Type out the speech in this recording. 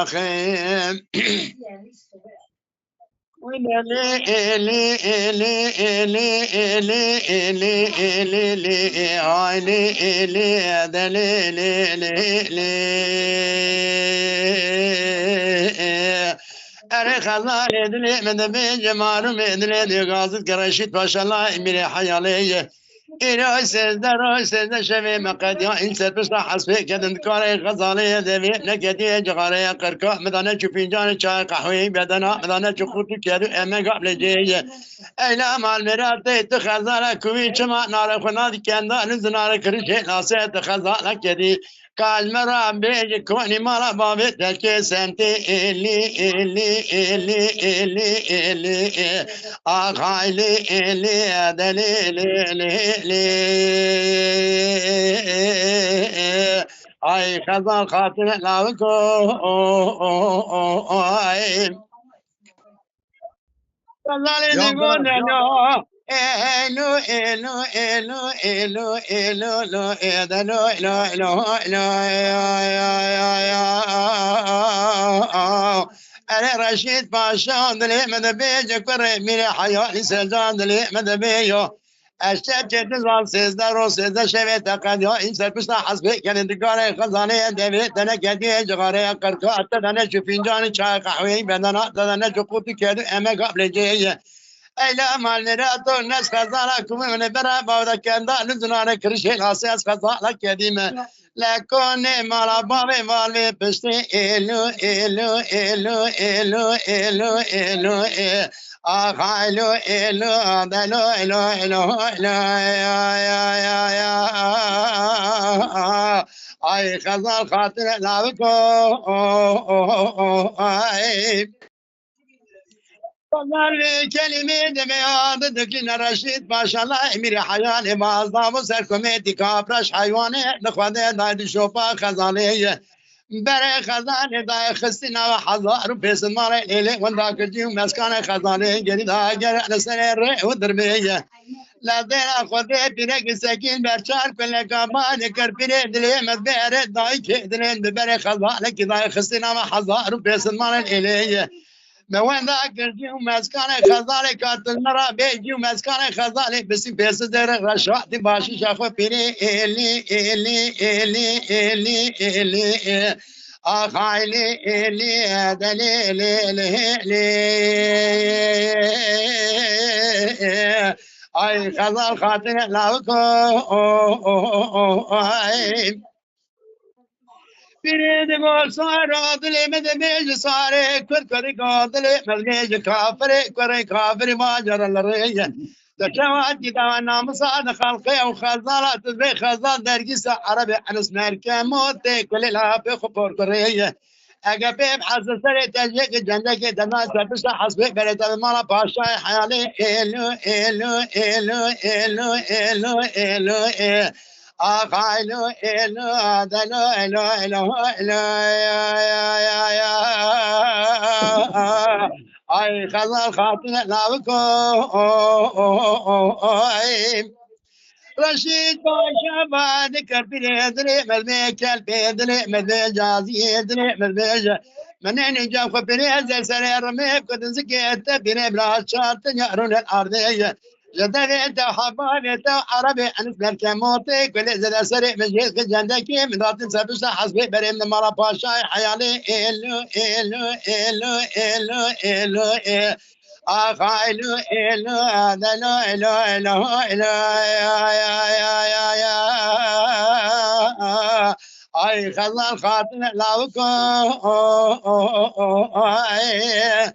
خيم اره خزان ادلی من به جمارم ادلی دیگازت کرشید پاشلا میره حیالیه ایرای سزده شوی مقدیا این سرپس حسبه کدن کار غزاله دوی نکدی جغاره قرقا مدانه چو فنجان چای قهوه‌ای بدنا مدانه چو خودی کدو امه قبل جیه ایلا مال مراد تو خزانه کوی چما نار خناد کندان زنار کرشه ناسه تو خزانه کدی کاج مرا بیج کنی مالا بابی تلک سنتی ایلی آخایلی دلیلی ay kazan katile lavko ay kazan ediyor no elu lo edelo lo أنا رشيد باشا دلي مدبي كوري ميري حيالي سجان دلي مدبي اشتت نظام سيزدا رو سيزدا شويت قد يا إن سربستا حسبي كان دكاري خزاني دبي دنا كدي جغاري قرقا حتى دنا شو فنجان شاي قهوي بدنا دنا شو قوتي كدو أما قبل جي أيلا مال نراتو ناس خزانة كومي من برا باودا كندا نزنانا كرشي ناسياس خزانة كديمة لكن مالا بابي مالي بشتي إلو آخايلو إلو دلو أي خزان خاطر لابكو أي والله كلمة دمياض دكين رشيد ما شاء الله امير حياني ما ظام سركمتي كابرش حيواني نخوده دايد شوفا خزانية بري خزاني داي خستنا وحضار بيس الماري إلي ونداك الجيوم مسكان خزاني جريدا جرع نسر ودربية لا دينا خذي بيرك سكين برشار كل كمان كربيني دلي مدبر داي كدلين بري خزاني داي خستنا وحضار بيس الماري إلي من ذاك الجيوم مسكان خزاني كانت المرا بيجيوم مسكان خزاني بس بيس در رشوات باشي شافو بيني إلي أخايلي إلي دليلي أي خزان خاطر لاوكو أي بريد مول صار عادل مدمج صار كركري قادل مدمج كافر كري كافر ما جرى الرية تشوات جدا نام صاد خلقي او خزالات زي خزال درجس عربي انس ماركا موت كل لا بخبر كريه اجابيب حسن سري تجيك جنك دنا سبس حسب بلد المال باشا حيالي إلو أخايلو إلو دلو إلو أي خزال خاطر لابكو رشيد باشا بعد كربي دري ملميكل بيدري مذي جازي دري مذي من اني جاف بني ازل سري رمي كنت زكيت بني بلا شات يارون الارضيه جدني انت حباني انت عربي انس بركموتي كل زل سري من جيت جندك من رات سبس حسبي بري من مرا باشا حيالي إلو أخايلو إلو أي خلال خاطر لاوكو أي